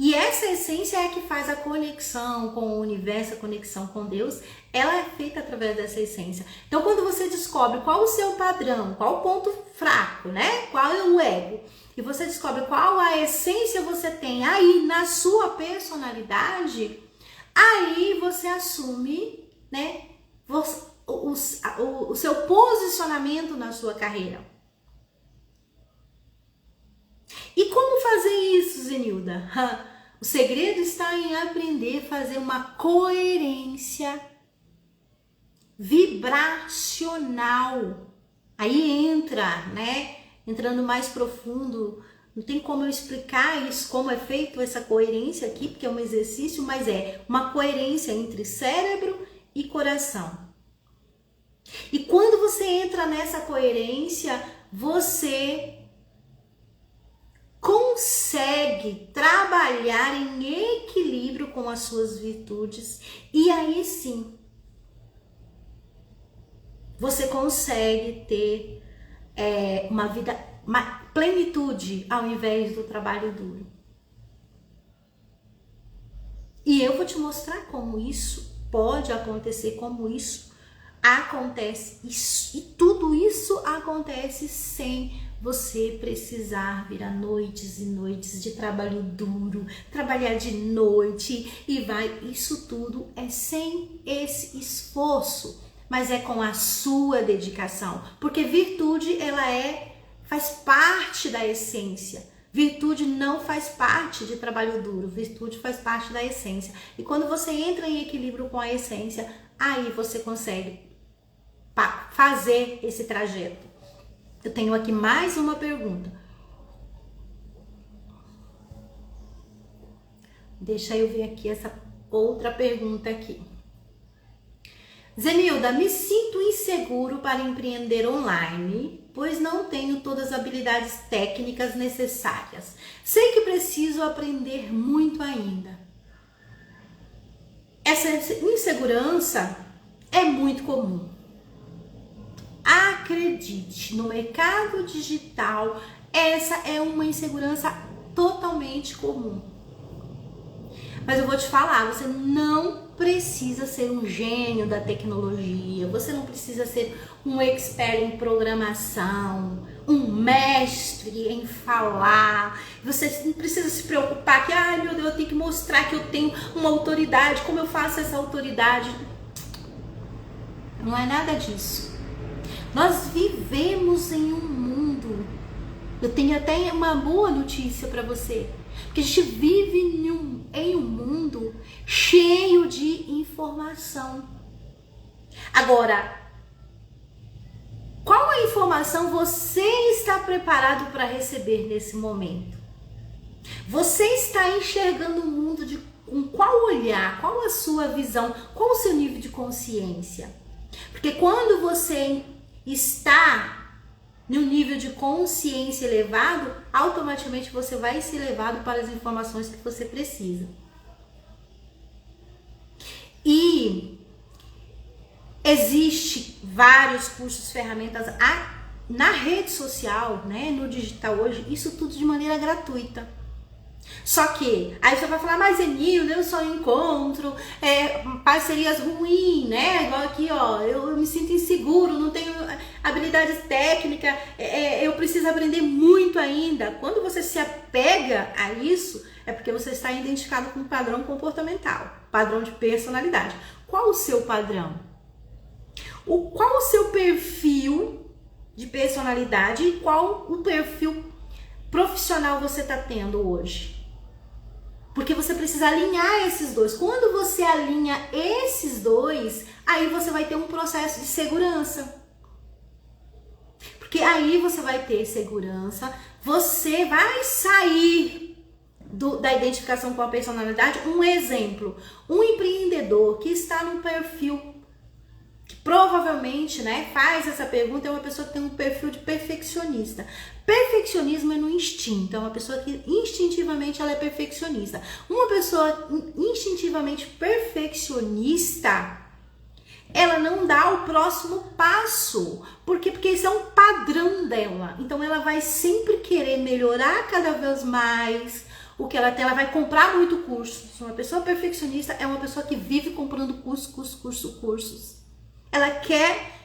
E essa essência é a que faz a conexão com o universo, a conexão com Deus, ela é feita através dessa essência. Então, quando você descobre qual o seu padrão, qual o ponto fraco, né? Qual é o ego, e você descobre qual a essência você tem aí na sua personalidade, aí você assume, né, o seu posicionamento na sua carreira. E como fazer isso, Zenilda? O segredo está em aprender a fazer uma coerência vibracional. Aí entra, né? Entrando mais profundo. Não tem como eu explicar isso, como é feito essa coerência aqui, porque é um exercício, mas é uma coerência entre cérebro e coração. E quando você entra nessa coerência, você consegue trabalhar em equilíbrio com as suas virtudes e aí sim você consegue ter uma vida, uma plenitude ao invés do trabalho duro. E eu vou te mostrar como isso pode acontecer, como isso acontece. E tudo isso acontece sem você precisar virar noites e noites de trabalho duro, trabalhar de noite e isso tudo é sem esse esforço, mas é com a sua dedicação, porque virtude faz parte da essência. Virtude não faz parte de trabalho duro, virtude faz parte da essência. E quando você entra em equilíbrio com a essência, aí você consegue fazer esse trajeto. Eu tenho aqui mais uma pergunta. Deixa eu ver aqui essa outra pergunta aqui. Zenilda, me sinto inseguro para empreender online, pois não tenho todas as habilidades técnicas necessárias. Sei que preciso aprender muito ainda. Essa insegurança é muito comum. Acredite, no mercado digital, essa é uma insegurança totalmente comum. Mas eu vou te falar, você não precisa ser um gênio da tecnologia, você não precisa ser um expert em programação, um mestre em falar, você não precisa se preocupar que, ai meu Deus, eu tenho que mostrar que eu tenho uma autoridade, como eu faço essa autoridade? Não é nada disso. Nós vivemos em um mundo, eu tenho até uma boa notícia para você, porque a gente vive em um mundo cheio de informação. Agora, qual a informação você está preparado para receber nesse momento? Você está enxergando o mundo com qual olhar, qual a sua visão, qual o seu nível de consciência? Porque quando você está no nível de consciência elevado, automaticamente você vai ser levado para as informações que você precisa. E existe vários cursos, ferramentas na rede social, né, no digital hoje, isso tudo de maneira gratuita. Só que aí você vai falar, mas Zenilda, eu só encontro parcerias ruins, né? Igual aqui, ó, eu me sinto inseguro, não tenho habilidades técnicas, eu preciso aprender muito ainda. Quando você se apega a isso, É porque você está identificado com um padrão comportamental, padrão de personalidade. Qual o seu padrão? Qual o seu perfil de personalidade e qual o perfil profissional você está tendo hoje? Porque você precisa alinhar esses dois. Quando você alinha esses dois, aí você vai ter um processo de segurança. Porque aí você vai ter segurança, você vai sair da identificação com a personalidade. Um exemplo, um empreendedor que está num perfil, que provavelmente, né, faz essa pergunta, é uma pessoa que tem um perfil de perfeccionista. Perfeccionismo é no instinto, é uma pessoa que instintivamente ela é perfeccionista. Uma pessoa instintivamente perfeccionista, ela não dá o próximo passo. Por quê? Porque esse é um padrão dela. Então ela vai sempre querer melhorar cada vez mais o que ela tem. Ela vai comprar muito curso. Uma pessoa perfeccionista é uma pessoa que vive comprando cursos. Ela quer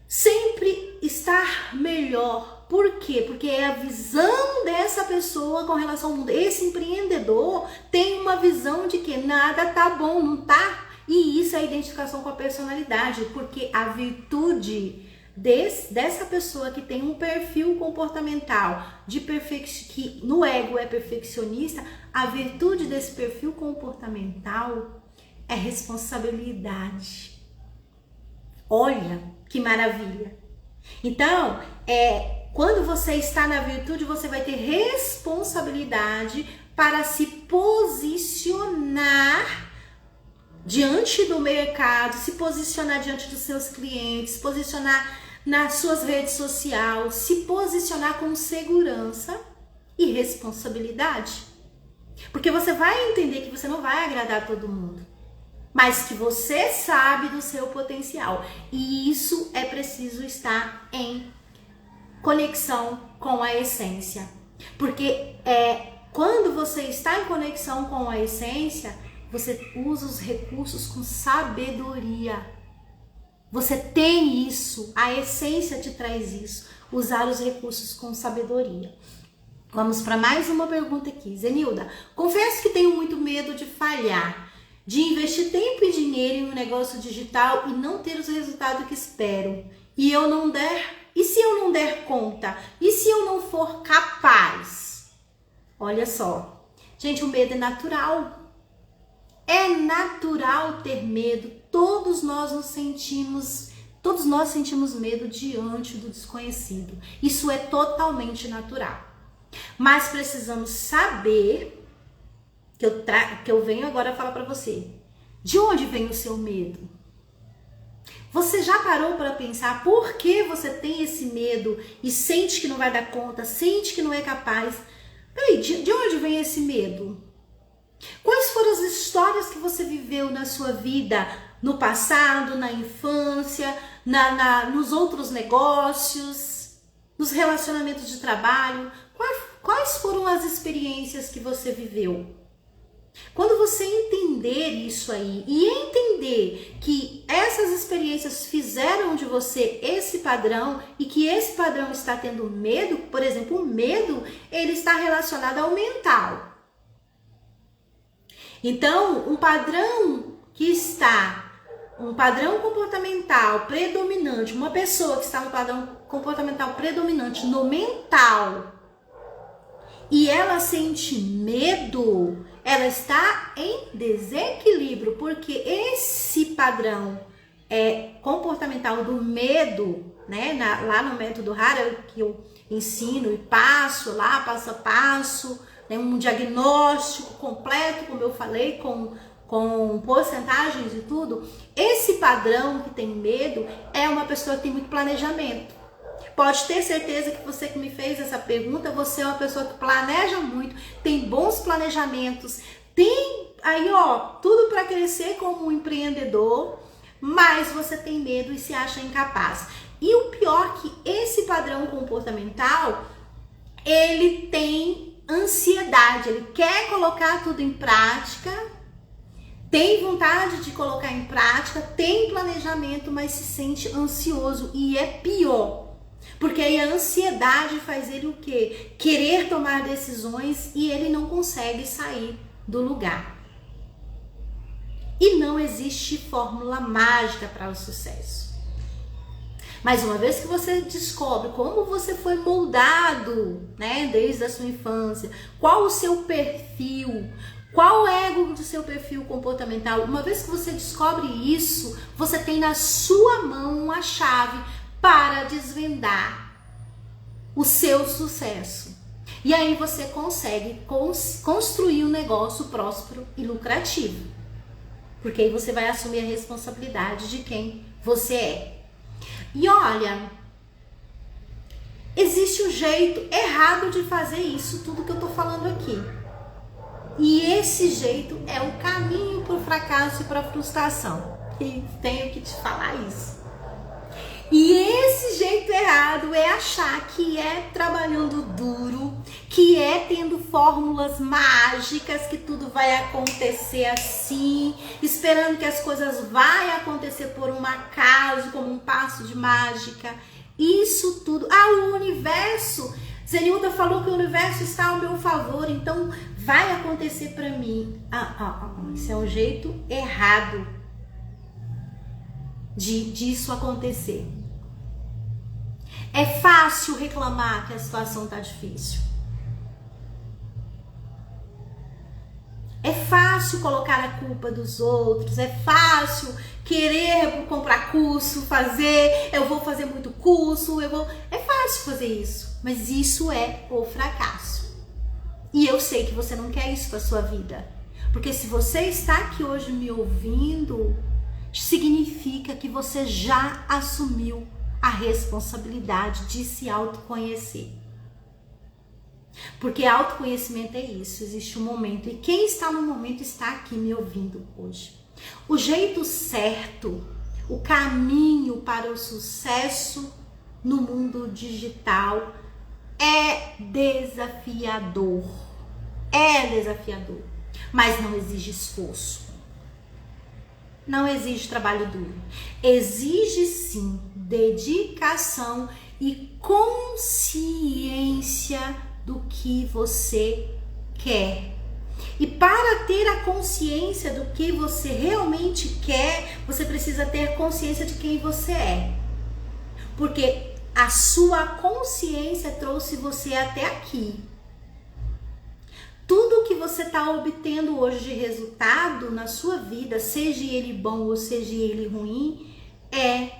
sempre estar melhor. Por quê? Porque é a visão dessa pessoa com relação ao mundo. Esse empreendedor tem uma visão de que nada tá bom, não tá? E isso é a identificação com a personalidade, porque a virtude dessa pessoa que tem um perfil comportamental que no ego é perfeccionista, a virtude desse perfil comportamental é responsabilidade. Olha que maravilha! Então, quando você está na virtude, você vai ter responsabilidade para se posicionar diante do mercado, se posicionar diante dos seus clientes, se posicionar nas suas redes sociais, se posicionar com segurança e responsabilidade. Porque você vai entender que você não vai agradar todo mundo, mas que você sabe do seu potencial. E isso é preciso estar em conexão com a essência. Porque quando você está em conexão com a essência, você usa os recursos com sabedoria. Você tem isso, a essência te traz isso. Usar os recursos com sabedoria. Vamos para mais uma pergunta aqui. Zenilda, confesso que tenho muito medo de falhar, de investir tempo e dinheiro em um negócio digital e não ter os resultados que espero. E se eu não der conta? E se eu não for capaz? Olha só. Gente, o medo é natural. É natural ter medo. Todos nós sentimos medo diante do desconhecido. Isso é totalmente natural. Mas precisamos saber que eu venho agora falar para você. De onde vem o seu medo? Você já parou para pensar por que você tem esse medo e sente que não vai dar conta, sente que não é capaz? Peraí, de onde vem esse medo? Quais foram as histórias que você viveu na sua vida, no passado, na infância, nos outros negócios, nos relacionamentos de trabalho? Quais foram as experiências que você viveu? Quando você entender isso aí e entender que essas experiências fizeram de você esse padrão e que esse padrão está tendo medo, por exemplo, o medo, ele está relacionado ao mental. Então, um padrão comportamental predominante, uma pessoa que está no padrão comportamental predominante no mental e ela sente medo, ela está em desequilíbrio, porque esse padrão comportamental do medo, né, lá no método Hara, que eu ensino e passo lá, passo a passo, né, um diagnóstico completo, como eu falei, com porcentagens e tudo. Esse padrão que tem medo é uma pessoa que tem muito planejamento. Pode ter certeza que você que me fez essa pergunta, você é uma pessoa que planeja muito, tem bons planejamentos, tem aí tudo para crescer como um empreendedor, mas você tem medo e se acha incapaz. E o pior que esse padrão comportamental, ele tem ansiedade, ele quer colocar tudo em prática, tem vontade de colocar em prática, tem planejamento, mas se sente ansioso e é pior. Porque aí a ansiedade faz ele o quê? Querer tomar decisões e ele não consegue sair do lugar. E não existe fórmula mágica para o sucesso. Mas uma vez que você descobre como você foi moldado, né, desde a sua infância, qual o seu perfil, qual o ego do seu perfil comportamental, uma vez que você descobre isso, você tem na sua mão uma chave para desvendar o seu sucesso. E aí você consegue construir um negócio próspero e lucrativo. Porque aí você vai assumir a responsabilidade de quem você é. E olha, existe um jeito errado de fazer isso, tudo que eu tô falando aqui. E esse jeito é o caminho para o fracasso e para a frustração. E tenho que te falar isso. E esse jeito errado é achar que é trabalhando duro, que é tendo fórmulas mágicas, que tudo vai acontecer assim, esperando que as coisas vai acontecer por um acaso, como um passo de mágica. Isso tudo. O universo. Zenilda falou que o universo está ao meu favor, então vai acontecer para mim. Isso é um jeito errado disso acontecer. É fácil reclamar que a situação tá difícil. É fácil colocar a culpa dos outros, é fácil querer comprar curso, eu vou fazer muito curso, é fácil fazer isso, mas isso é o fracasso. E eu sei que você não quer isso para sua vida, porque se você está aqui hoje me ouvindo, significa que você já assumiu a responsabilidade de se autoconhecer. Porque autoconhecimento é isso, existe um momento, e quem está no momento está aqui me ouvindo hoje. O jeito certo, o caminho para o sucesso no mundo digital é desafiador. Mas não exige esforço. Não exige trabalho duro. Exige sim dedicação e consciência do que você quer. E para ter a consciência do que você realmente quer, você precisa ter consciência de quem você é. Porque a sua consciência trouxe você até aqui. Tudo que você está obtendo hoje de resultado na sua vida, seja ele bom ou seja ele ruim, é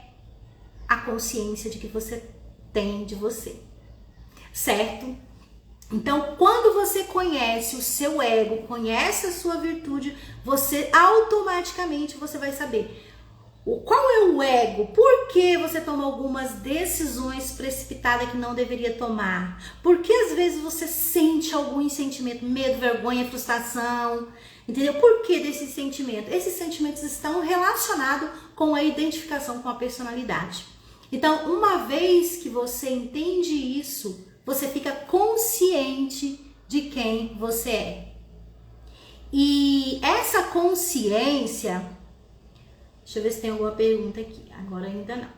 a consciência de que você tem de você, certo? Então, quando você conhece o seu ego, conhece a sua virtude, você automaticamente você vai saber qual é o ego, por que você toma algumas decisões precipitadas que não deveria tomar, por que às vezes você sente algum sentimento, medo, vergonha, frustração, entendeu? Por que desse sentimento? Esses sentimentos estão relacionados com a identificação com a personalidade. Então, uma vez que você entende isso, você fica consciente de quem você é. E essa consciência, deixa eu ver se tem alguma pergunta aqui, agora ainda não.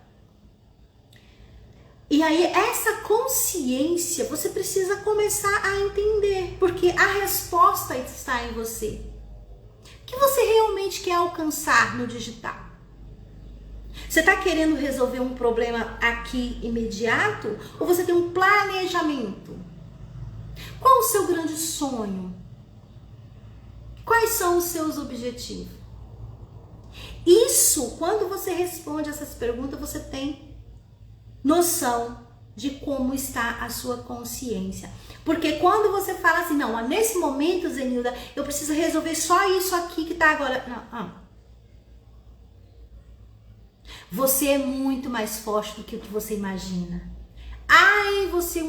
E aí, essa consciência, você precisa começar a entender, porque a resposta está em você. O que você realmente quer alcançar no digital? Você está querendo resolver um problema aqui imediato? Ou você tem um planejamento? Qual o seu grande sonho? Quais são os seus objetivos? Isso, quando você responde essas perguntas, você tem noção de como está a sua consciência. Porque quando você fala assim, não, nesse momento, Zenilda, eu preciso resolver só isso aqui que está agora. Não. Você é muito mais forte do que o que você imagina. Você é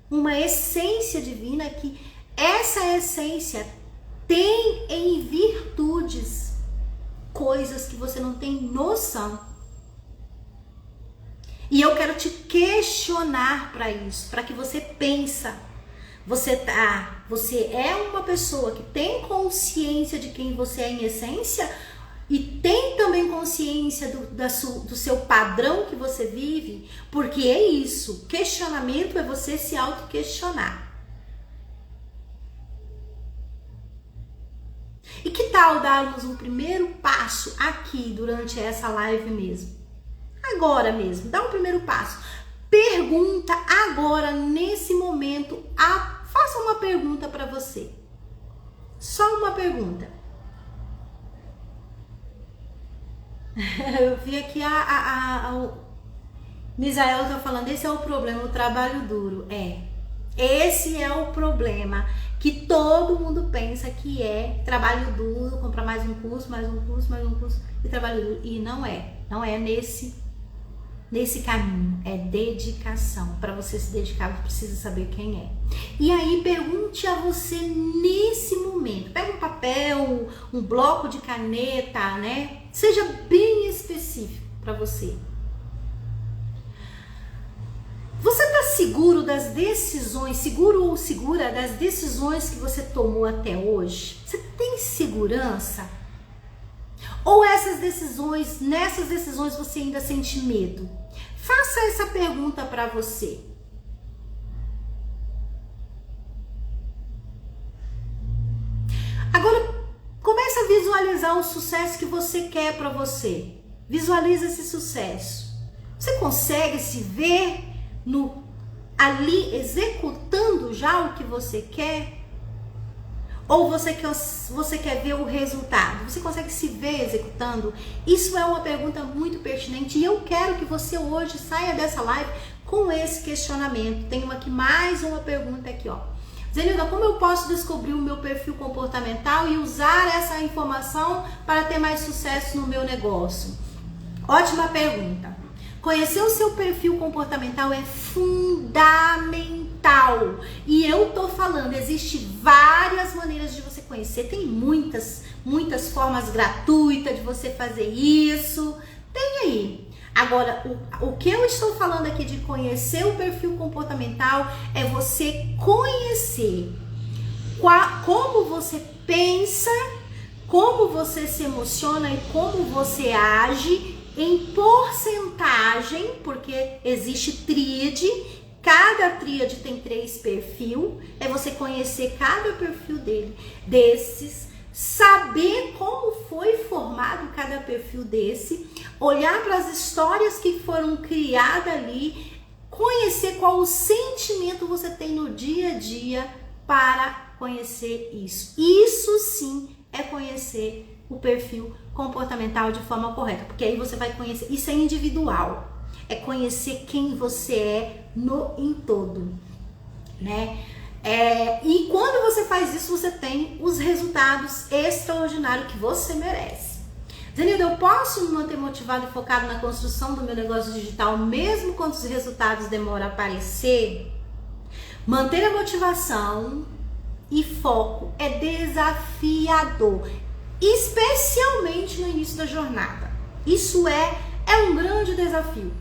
uma essência divina, que essa essência tem em virtudes coisas que você não tem noção. E eu quero te questionar para isso, para que você pensa. Você é uma pessoa que tem consciência de quem você é em essência, e tem também consciência do seu padrão que você vive, porque é isso, questionamento é você se auto-questionar. E que tal darmos um primeiro passo aqui durante essa live mesmo? Agora mesmo, dá um primeiro passo. Pergunta agora, nesse momento, faça uma pergunta para você. Só uma pergunta. Eu vi aqui o Misael tá falando, esse é o problema, o trabalho duro. Esse é o problema que todo mundo pensa que é trabalho duro, comprar mais um curso e trabalho duro. E não é nesse caminho, é dedicação. Para você se dedicar, você precisa saber quem é. E aí pergunte a você nesse momento, pega um papel, um bloco de caneta, né? Seja bem específico para você. Você está seguro das decisões, seguro ou segura das decisões que você tomou até hoje? Você tem segurança? Ou nessas decisões você ainda sente medo? Faça essa pergunta para você. Agora, comece a visualizar o sucesso que você quer para você. Visualize esse sucesso. Você consegue se ver ali executando já o que você quer? Ou você quer ver o resultado? Você consegue se ver executando? Isso é uma pergunta muito pertinente e eu quero que você hoje saia dessa live com esse questionamento. Tem mais uma pergunta aqui, ó. Zenilda, como eu posso descobrir o meu perfil comportamental e usar essa informação para ter mais sucesso no meu negócio? Ótima pergunta. Conhecer o seu perfil comportamental é fundamental. E eu tô falando, existe várias maneiras de você conhecer. Tem muitas formas gratuitas de você fazer isso. Tem aí. Agora, o que eu estou falando aqui de conhecer o perfil comportamental é você conhecer como você pensa, como você se emociona e como você age em porcentagem, porque existe tríade, cada tríade tem 3 perfis, é você conhecer cada perfil desses, saber como foi formado cada perfil desse, olhar para as histórias que foram criadas ali, conhecer qual o sentimento você tem no dia a dia para conhecer isso. Isso sim é conhecer o perfil comportamental de forma correta, porque aí você vai conhecer, isso é individual, é conhecer quem você é em todo, né? E quando você faz isso, você tem os resultados extraordinários que você merece. Zenilda, eu posso me manter motivado e focado na construção do meu negócio digital, mesmo quando os resultados demoram a aparecer? Manter a motivação e foco é desafiador, especialmente no início da jornada. Isso é um grande desafio.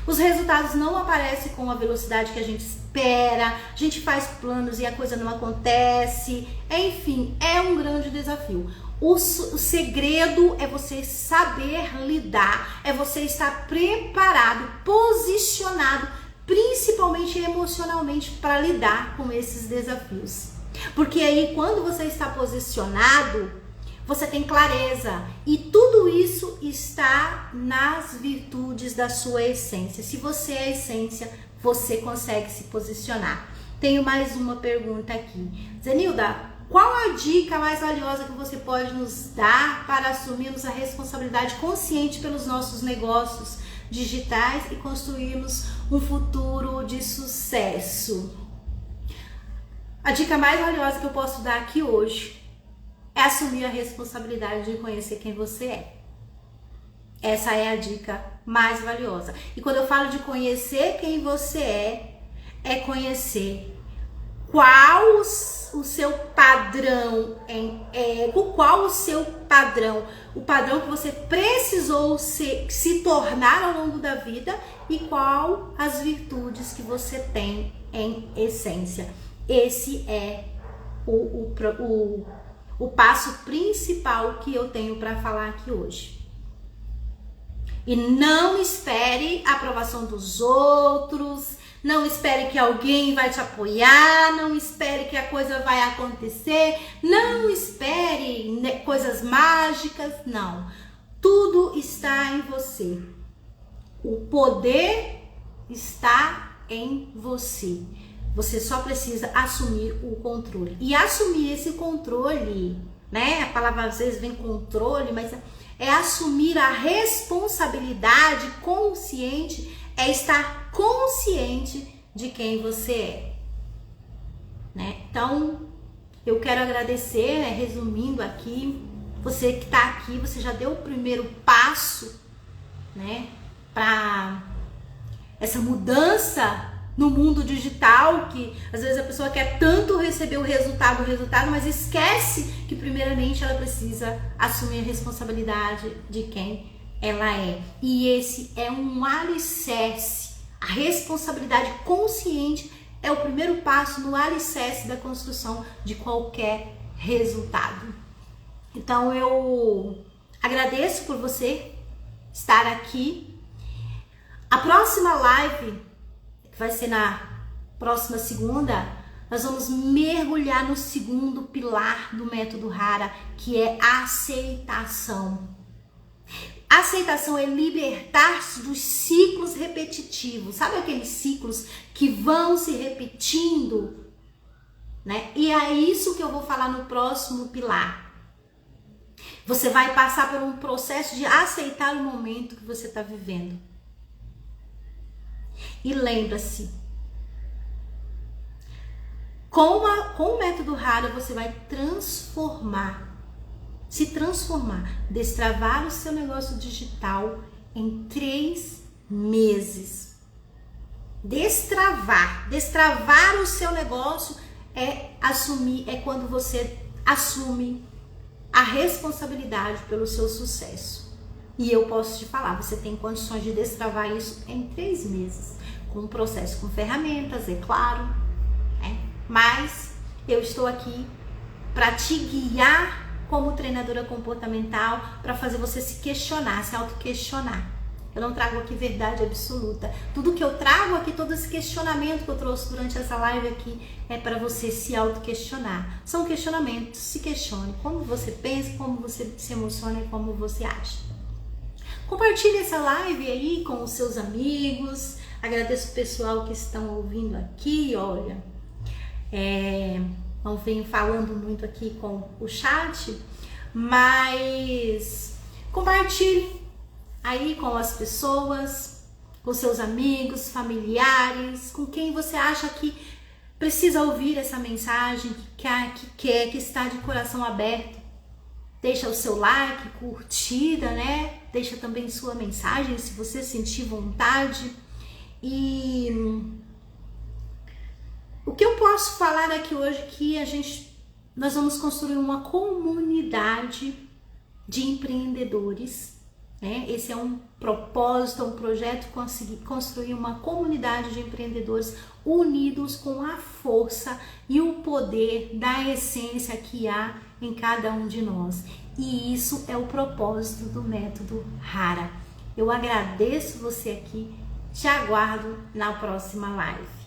Os resultados não aparecem com a velocidade que a gente espera, a gente faz planos e a coisa não acontece. Enfim, é um grande desafio. O segredo é você saber lidar, é você estar preparado, posicionado, principalmente emocionalmente, para lidar com esses desafios. Porque aí, quando você está posicionado, você tem clareza e tudo isso está nas virtudes da sua essência. Se você é a essência, você consegue se posicionar. Tenho mais uma pergunta aqui. Zenilda, qual a dica mais valiosa que você pode nos dar para assumirmos a responsabilidade consciente pelos nossos negócios digitais e construirmos um futuro de sucesso? A dica mais valiosa que eu posso dar aqui hoje é assumir a responsabilidade de conhecer quem você é. Essa é a dica mais valiosa. E quando eu falo de conhecer quem você é conhecer qual o seu padrão em ego, qual o seu padrão, o padrão que você precisou se tornar ao longo da vida e qual as virtudes que você tem em essência. Esse é o passo principal que eu tenho para falar aqui hoje. E não espere a aprovação dos outros, não espere que alguém vai te apoiar, não espere que a coisa vai acontecer, não espere coisas mágicas, não. Tudo está em você. O poder está em você. Você só precisa assumir o controle. E assumir esse controle, né? A palavra às vezes vem controle, mas é assumir a responsabilidade consciente, é estar consciente de quem você é, né? Então, eu quero agradecer, né, resumindo aqui, você que está aqui, você já deu o primeiro passo, né, para essa mudança no mundo digital, que às vezes a pessoa quer tanto receber o resultado, mas esquece que primeiramente ela precisa assumir a responsabilidade de quem ela é. E esse é um alicerce. A responsabilidade consciente é o primeiro passo no alicerce da construção de qualquer resultado. Então eu agradeço por você estar aqui. A próxima live, que vai ser na próxima segunda, nós vamos mergulhar no segundo pilar do método Hara, que é a aceitação. Aceitação é libertar-se dos ciclos repetitivos. Sabe aqueles ciclos que vão se repetindo, né? E é isso que eu vou falar no próximo pilar. Você vai passar por um processo de aceitar o momento que você está vivendo. E lembra-se, com o método Hara você vai se transformar, destravar o seu negócio digital em 3 meses. Destravar o seu negócio é quando você assume a responsabilidade pelo seu sucesso. E eu posso te falar, você tem condições de destravar isso em 3 meses, com um processo, com ferramentas, é claro, né? Mas eu estou aqui para te guiar como treinadora comportamental, para fazer você se questionar, se auto-questionar. Eu não trago aqui verdade absoluta. Tudo que eu trago aqui, todo esse questionamento que eu trouxe durante essa live aqui, é para você se auto-questionar. São questionamentos, se questione como você pensa, como você se emociona e como você acha. Compartilhe essa live aí com os seus amigos. Agradeço o pessoal que estão ouvindo aqui, olha. Não venho falando muito aqui com o chat, mas compartilhe aí com as pessoas, com seus amigos, familiares, com quem você acha que precisa ouvir essa mensagem, que está de coração aberto. Deixa o seu like, curtida, né? Deixa também sua mensagem, se você sentir vontade. E o que eu posso falar aqui hoje é que nós vamos construir uma comunidade de empreendedores, né? Esse é um propósito, um projeto, conseguir construir uma comunidade de empreendedores unidos com a força e o poder da essência que há em cada um de nós. E isso é o propósito do método Hara. Eu agradeço você aqui, te aguardo na próxima live.